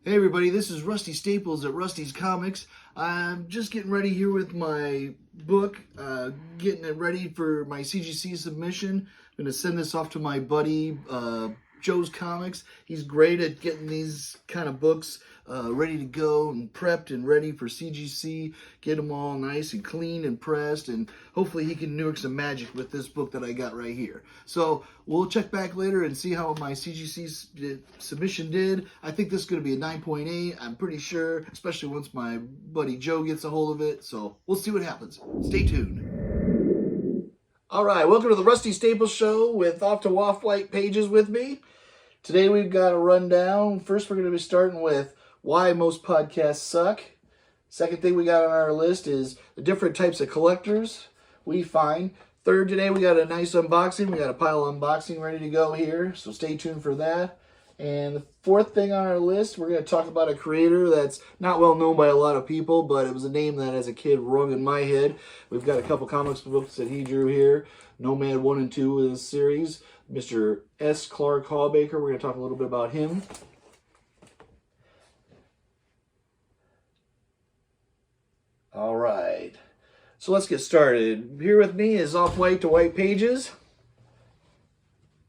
Hey everybody, this is Rusty Staples at Rusty's Comics. I'm just getting ready here with my book, getting it ready for my CGC submission. I'm going to send this off to my buddy, Joe's Comics. He's great at getting these kind of books ready to go and prepped and ready for CGC. Get them all nice and clean and pressed, and hopefully he can work some magic with this book that I got right here. So we'll check back later and see how my CGC submission did. I think this is going to be a 9.8. I'm pretty sure, especially once my buddy Joe gets a hold of it. So we'll see what happens. Stay tuned. All right, welcome to the Rusty Staples Show with Off to Off-White Pages with me. Today we've got a rundown. First, we're going to be starting with why most podcasts suck. Second thing we got on our list is the different types of collectors we find. Third, today we got a nice unboxing. We got a pile of unboxing ready to go here, so stay tuned for that. And the fourth thing on our list, we're going to talk about a creator that's not well known by a lot of people, but it was a name that as a kid rung in my head. We've got a couple comics books that he drew here. Nomad 1 and 2 of this series. Mr. S. Clark Hallbaker. We're going to talk a little bit about him. All right. So let's get started. Here with me is Off-White to White Pages,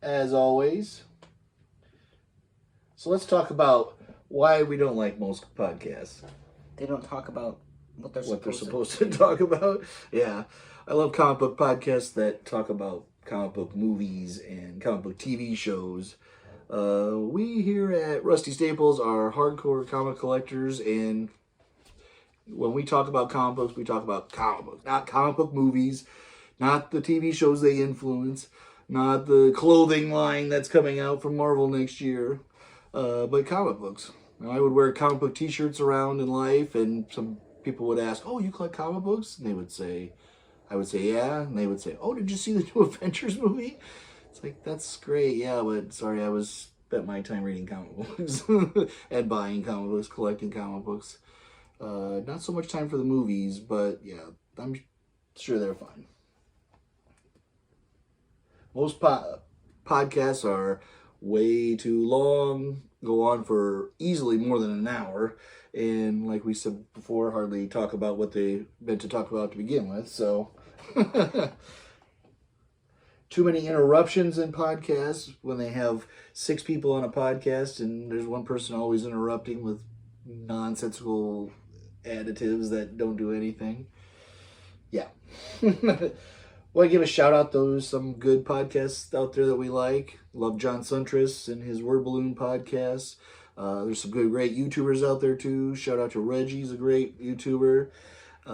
as always. So let's talk about why we don't like most podcasts. They don't talk about what they're supposed to talk about. Yeah. I love comic book podcasts that talk about comic book movies and comic book TV shows. We here at Rusty Staples are hardcore comic collectors, and when we talk about comic books, we talk about comic books, not comic book movies, not the TV shows they influence, not the clothing line that's coming out from Marvel next year, but comic books. Now, I would wear comic book t-shirts around in life, and some people would ask, "Oh, you collect comic books?" And I would say, "Yeah." And they would say, "Oh, did you see the new Avengers movie?" It's like, that's great, yeah, but sorry, I spent my time reading comic books and buying comic books, collecting comic books. Not so much time for the movies, but yeah, I'm sure they're fine. Most podcasts are way too long, go on for easily more than an hour, and like we said before, hardly talk about what they meant to talk about to begin with, so too many interruptions in podcasts when they have 6 people on a podcast and there's one person always interrupting with nonsensical additives that don't do anything. Yeah. Well, I give a shout out to some good podcasts out there that we like. Love John Suntress and his Word Balloon podcast. There's some great YouTubers out there too. Shout out to Reggie, he's a great YouTuber. We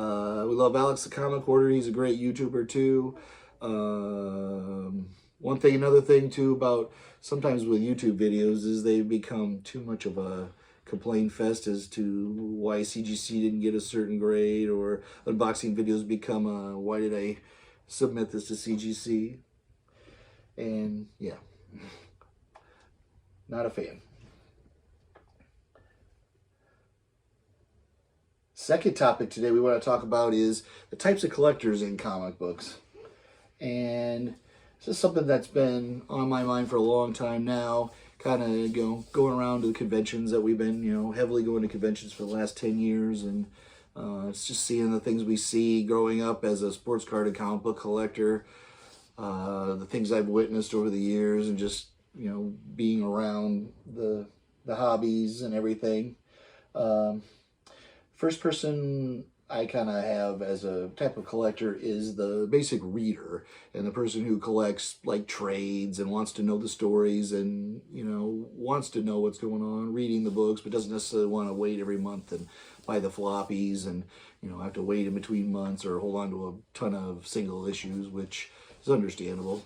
love Alex the Comic Order, he's a great YouTuber too. Another thing too about sometimes with YouTube videos is they become too much of a complaint fest as to why CGC didn't get a certain grade, or unboxing videos become why did I submit this to CGC? And yeah, not a fan. Second topic today we want to talk about is the types of collectors in comic books. And this is something that's been on my mind for a long time now. Kind of going around to the conventions that we've been, heavily going to conventions for the last 10 years. And it's just seeing the things we see growing up as a sports card and comic book collector. The things I've witnessed over the years, and just, being around the hobbies and everything. First person I kind of have as a type of collector is the basic reader, and the person who collects like trades and wants to know the stories and, wants to know what's going on, reading the books, but doesn't necessarily want to wait every month and buy the floppies and, have to wait in between months or hold on to a ton of single issues, which is understandable.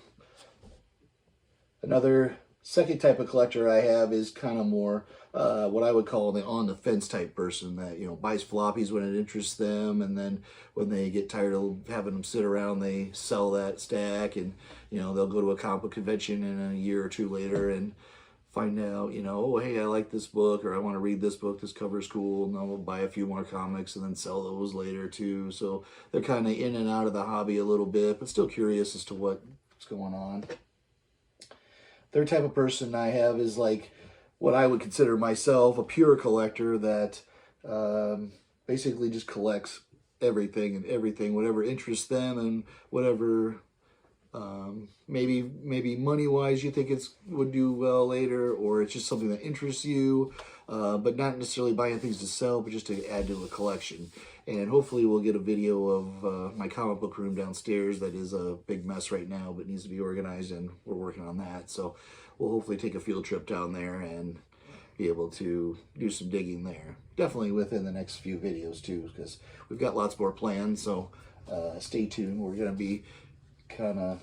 Another second type of collector I have is kind of more what I would call the on-the-fence type person that, buys floppies when it interests them, and then when they get tired of having them sit around, they sell that stack, and, they'll go to a comic book convention and a year or two later and find out, oh, hey, I like this book, or I want to read this book, this cover's cool, and they'll buy a few more comics and then sell those later too. So they're kind of in and out of the hobby a little bit, but still curious as to what's going on. Third type of person I have is like what I would consider myself a pure collector that basically just collects everything and everything, whatever interests them and whatever maybe money-wise you think would do well later, or it's just something that interests you, but not necessarily buying things to sell, but just to add to a collection. And hopefully we'll get a video of my comic book room downstairs that is a big mess right now, but needs to be organized, and we're working on that. So we'll hopefully take a field trip down there and be able to do some digging there. Definitely within the next few videos too, because we've got lots more plans, so stay tuned. We're going to be kind of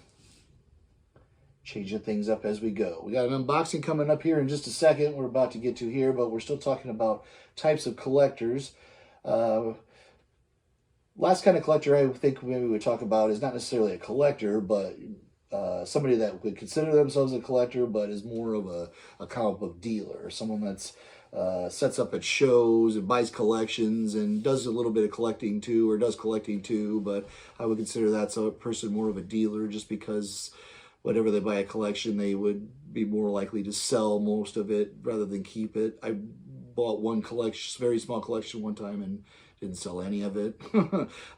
changing things up as we go. We got an unboxing coming up here in just a second. We're about to get to here, but we're still talking about types of collectors. Last kind of collector I think maybe we would talk about is not necessarily a collector, but somebody that would consider themselves a collector, but is more of a comic book dealer, someone that's sets up at shows and buys collections and does a little bit of collecting too, or does collecting too, but I would consider that's a person more of a dealer, just because whatever they buy a collection, they would be more likely to sell most of it rather than keep it. I bought one collection, very small collection one time, and didn't sell any of it.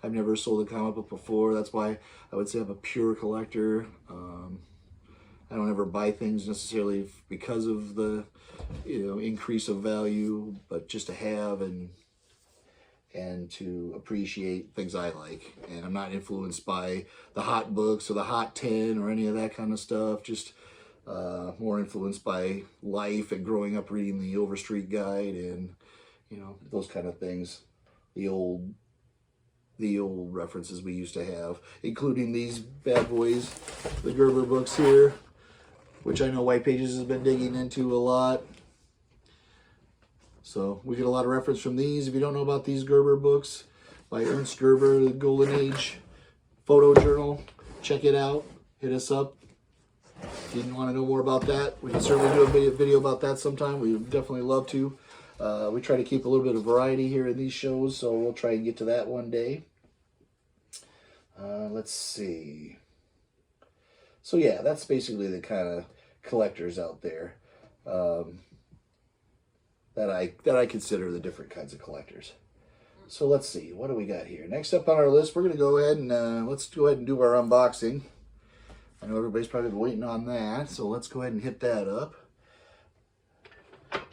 I've never sold a comic book before. That's why I would say I'm a pure collector. I don't ever buy things necessarily because of the increase of value, but just to have and to appreciate things I like. And I'm not influenced by the hot books or the hot 10 or any of that kind of stuff. Just more influenced by life and growing up reading the Overstreet Guide and those kind of things. The old references we used to have, including these bad boys, the Gerber books here, which I know White Pages has been digging into a lot. So we get a lot of reference from these. If you don't know about these Gerber books by Ernst Gerber, the Golden Age photo journal, check it out. Hit us up. If you want to know more about that, we can certainly do a video about that sometime. We would definitely love to. We try to keep a little bit of variety here in these shows, so we'll try and get to that one day. Let's see. So yeah, that's basically the kind of collectors out there that I consider the different kinds of collectors. So let's see, what do we got here? Next up on our list, we're going to go ahead and let's go ahead and do our unboxing. I know everybody's probably been waiting on that, so let's go ahead and hit that up.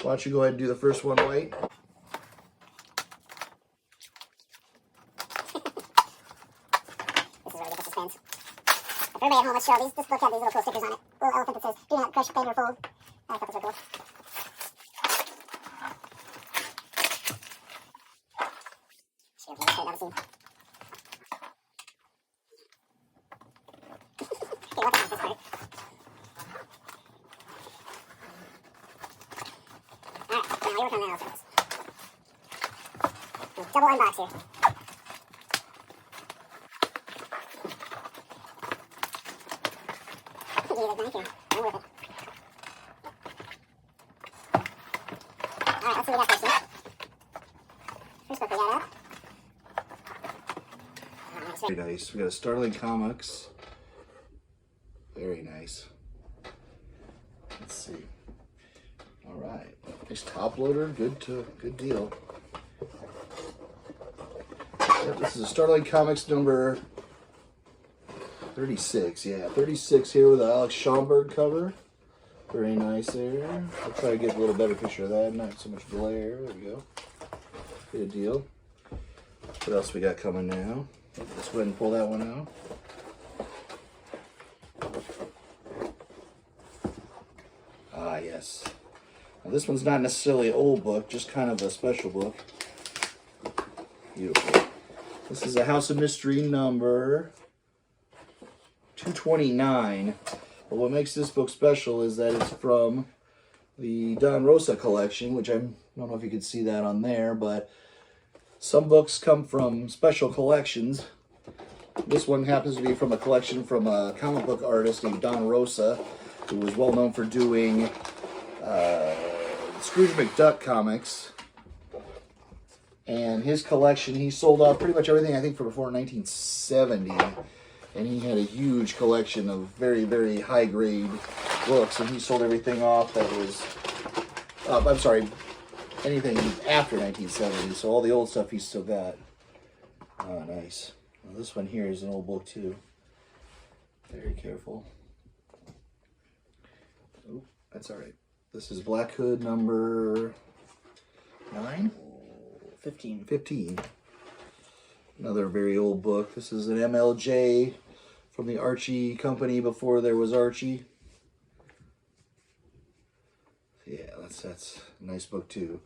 Why don't you go ahead and do the first one, White? This is where we get the suspense. If everybody at home, let's show these. This book had these little cool stickers on it. Little elephant that says, "Do not crush, bend, or fold." I thought those were cool. Sure, let's try that scene. Okay, what the heck, this part. Alright, now we work on that also. Double unbox here. Gee, that's nice here. I'm with it. Alright, let's see what we got first here. First book we got up. Very nice. We got a Starling Comics. Very nice. Let's see. All right. Nice top loader. Good deal. Yep, this is a Starling Comics number 36. Yeah, 36 here with the Alex Schomburg cover. Very nice there. I'll try to get a little better picture of that. Not so much glare. There we go. Good deal. What else we got coming now? Let's go ahead and pull that one out. Ah, yes. Now, this one's not necessarily an old book, just kind of a special book. Beautiful. This is a House of Mystery number 229. But what makes this book special is that it's from the Don Rosa collection, which I don't know if you can see that on there, but some books come from special collections. This one happens to be from a collection from a comic book artist named Don Rosa, who was well known for doing Scrooge McDuck comics. And his collection, he sold off pretty much everything, I think, from before 1970. And he had a huge collection of very, very high-grade books. And he sold everything off that was I'm sorry, anything after 1970. So all the old stuff he's still got. Oh, nice. Well, this one here is an old book too. Very careful. Oh, that's all right. This is Black Hood number 9? 15. 15. Another very old book. This is an MLJ from the Archie company before there was Archie. Yeah, that's a nice book too.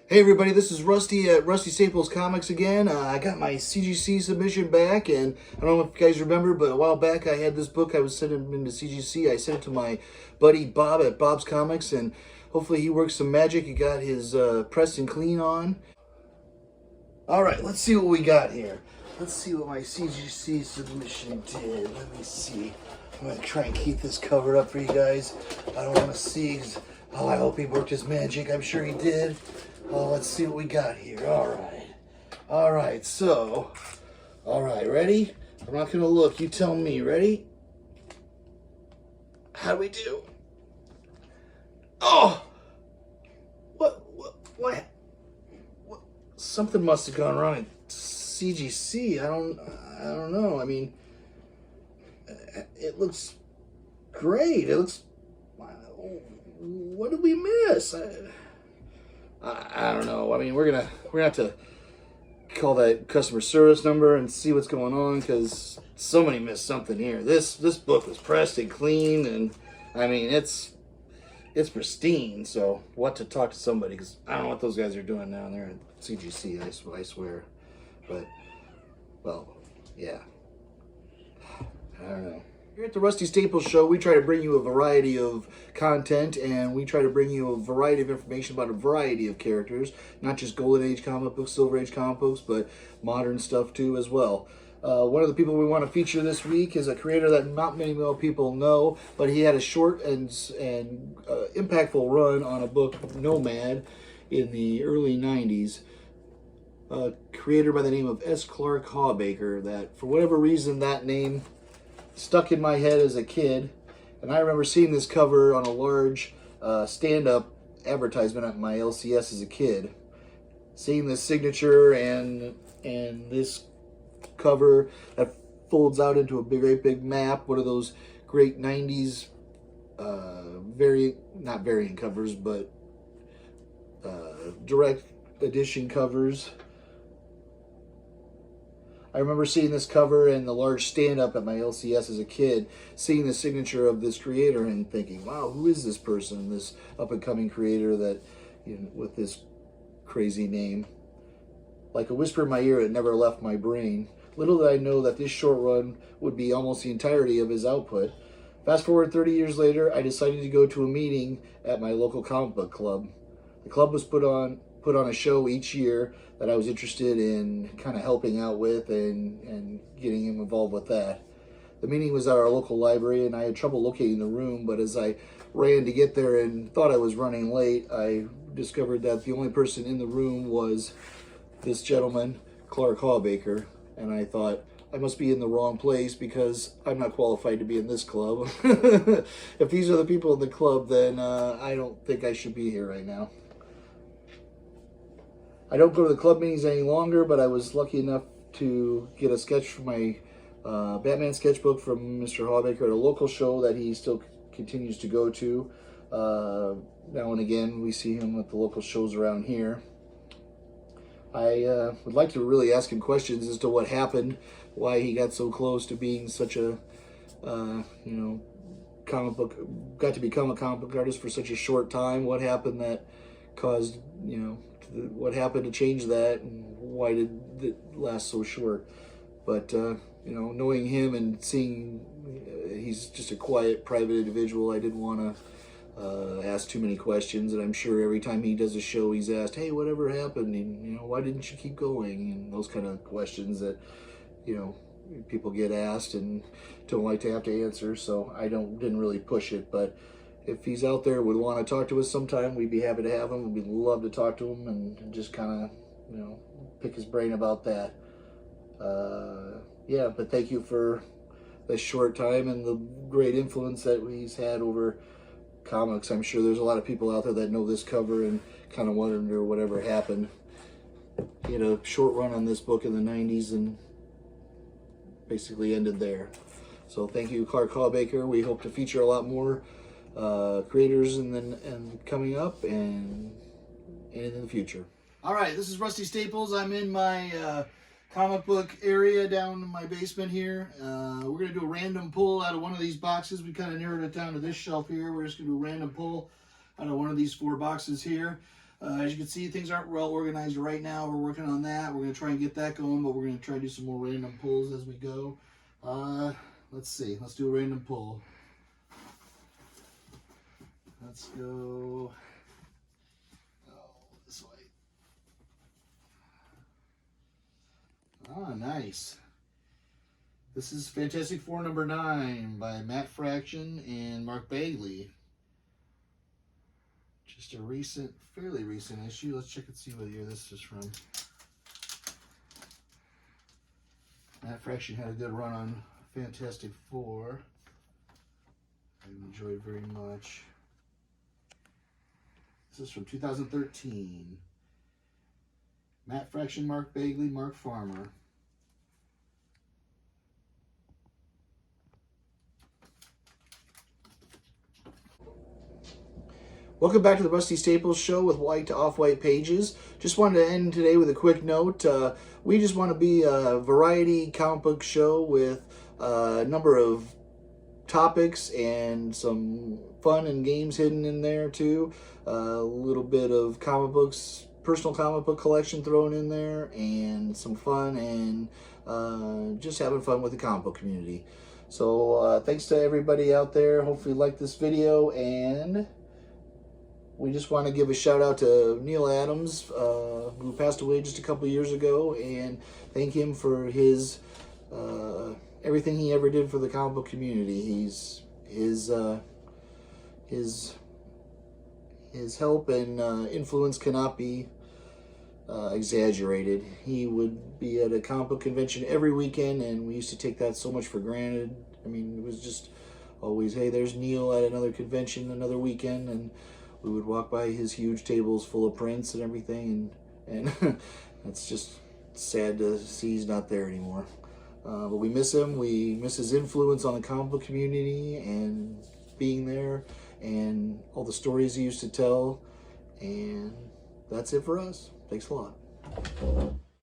Hey everybody, this is Rusty at Rusty Staples Comics again. I got my CGC submission back, and I don't know if you guys remember, but a while back I had this book I was sending into CGC. I sent it to my buddy Bob at Bob's Comics, and hopefully he works some magic. He got his press and clean on. Alright, let's see what we got here. Let's see what my CGC submission did. Let me see. I'm going to try and keep this covered up for you guys. I don't want to see. Oh, I hope he worked his magic. I'm sure he did. Oh, let's see what we got here. All right, so, all right, ready? I'm not going to look. You tell me. Ready? How do we do? Oh! What? Something must have gone wrong at CGC. I don't know. I mean, it looks great. It looks... What did we miss? I don't know. I mean, we're gonna have to call that customer service number and see what's going on, because somebody missed something here. This book was pressed and clean, and I mean it's pristine. So what to talk to somebody, because I don't know what those guys are doing down there at CGC. I swear, but well, yeah. I don't know. Here at the Rusty Staples Show, we try to bring you a variety of content, and we try to bring you a variety of information about a variety of characters, not just Golden Age comic books, Silver Age comic books, but modern stuff too as well. One of the people we want to feature this week is a creator that not many people know, but he had a short and impactful run on a book, Nomad, in the early 90s. A creator by the name of S. Clark Hawbaker, that for whatever reason that name stuck in my head as a kid, and I remember seeing this cover on a large stand-up advertisement at my LCS as a kid. Seeing this signature and this cover that folds out into a great big map, one of those great 90s not variant covers, but direct edition covers. I remember seeing this cover and the large stand-up at my LCS as a kid, seeing the signature of this creator and thinking, wow, who is this person, this up-and-coming creator that, you know, with this crazy name? Like a whisper in my ear, it never left my brain. Little did I know that this short run would be almost the entirety of his output. Fast forward 30 years later, I decided to go to a meeting at my local comic book club. The club was put on a show each year that I was interested in kind of helping out with and getting him involved with that. The meeting was at our local library, and I had trouble locating the room, but as I ran to get there and thought I was running late, I discovered that the only person in the room was this gentleman, Clark Hawbaker, and I thought, I must be in the wrong place because I'm not qualified to be in this club. If these are the people in the club, then I don't think I should be here right now. I don't go to the club meetings any longer, but I was lucky enough to get a sketch from my Batman sketchbook from Mr. Hawbaker at a local show that he still continues to go to. Now and again, we see him at the local shows around here. I would like to really ask him questions as to what happened, why he got so close to being such a, got to become a comic book artist for such a short time. What happened that caused, what happened to change that, and why did it last so short? But knowing him and seeing he's just a quiet, private individual, I didn't want to ask too many questions. And I'm sure every time he does a show, he's asked, "Hey, whatever happened? And why didn't you keep going?" And those kind of questions that people get asked and don't like to have to answer. So I didn't really push it, but if he's out there would want to talk to us sometime, we'd be happy to have him. We'd love to talk to him and just kind of, pick his brain about that. Yeah, but thank you for this short time and the great influence that he's had over comics. I'm sure there's a lot of people out there that know this cover and kind of wonder whatever happened. He had a short run on this book in the 90s and basically ended there. So thank you, Clark Hawbaker. We hope to feature a lot more creators and coming up and in the future. All right, this is Rusty Staples. I'm in my comic book area down in my basement here. We're going to do a random pull out of one of these boxes. We kind of narrowed it down to this shelf here. We're just going to do a random pull out of one of these 4 boxes here. As you can see, things aren't well organized right now. We're working on that. We're going to try and get that going, but we're going to try to do some more random pulls as we go. Let's see. Let's do a random pull. Let's go this way. Ah, nice. This is Fantastic Four number 9 by Matt Fraction and Mark Bagley. Just a recent, fairly recent issue. Let's check and see what year this is from. Matt Fraction had a good run on Fantastic Four. I enjoyed very much. This is from 2013. Matt Fraction, Mark Bagley, Mark Farmer. Welcome back to the Rusty Staples Show with white to off-white pages. Just wanted to end today with a quick note. We just want to be a variety comic book show with a number of topics and some fun and games hidden in there too. A little bit of comic books, personal comic book collection thrown in there, and some fun and just having fun with the comic book community. So thanks to everybody out there. Hopefully you liked this video, and we just want to give a shout out to Neil Adams, who passed away just a couple years ago, and thank him for his everything he ever did for the comic book community. His help and influence cannot be exaggerated. He would be at a comic book convention every weekend, and we used to take that so much for granted. I mean, it was just always, hey, there's Neil at another convention another weekend, and we would walk by his huge tables full of prints and everything, and it's just sad to see he's not there anymore. But we miss him. We miss his influence on the comic book community and being there and all the stories he used to tell. And that's it for us. Thanks a lot.